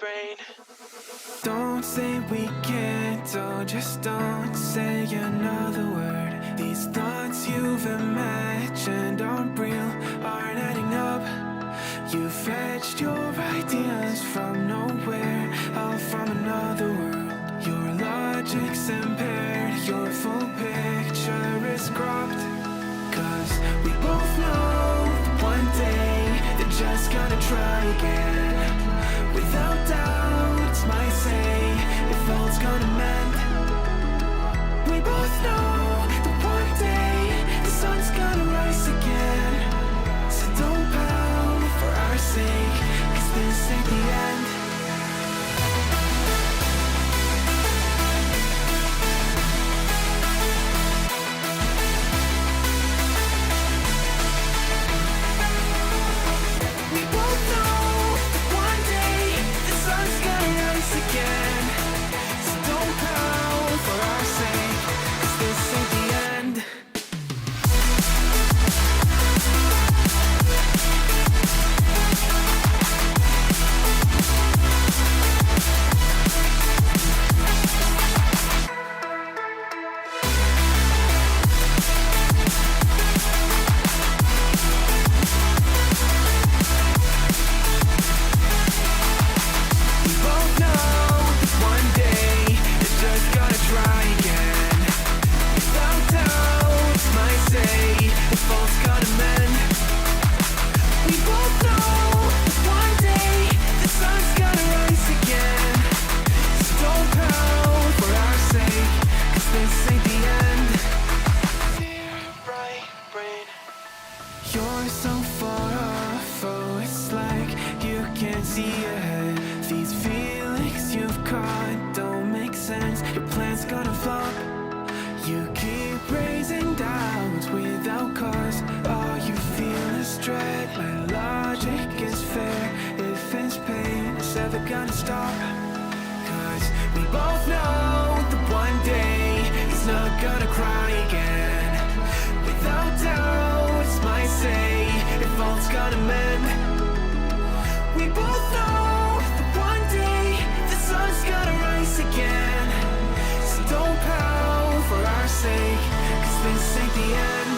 brain. Don't say we can't, oh, just don't say another word. These thoughts you've imagined aren't real, aren't adding up. You fetched your ideas from nowhere, all from another world. Your logic's impaired, your full picture is cropped. Cause we both know one day they're just gonna try again. Without doubt, might say if all's gonna mend. We both know that one day the sun's gonna rise again. So don't pout for our sake, cause this ain't the end. Again, so don't pout for our sake, 'cause this ain't the end. You're so far off, oh, it's like you can't see ahead. These feelings you've caught don't make sense, your plan's gonna flop. You keep raising doubts without cause, all you feel is dread. My logic is fair, if it's pain, it's ever gonna stop. Cause we both know that one day he's not gonna cry again. Without doubt, might say if all's gonna mend. We both know that one day the sun's gonna rise again. So don't pout for our sake, 'cause this ain't the end.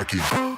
Cracking.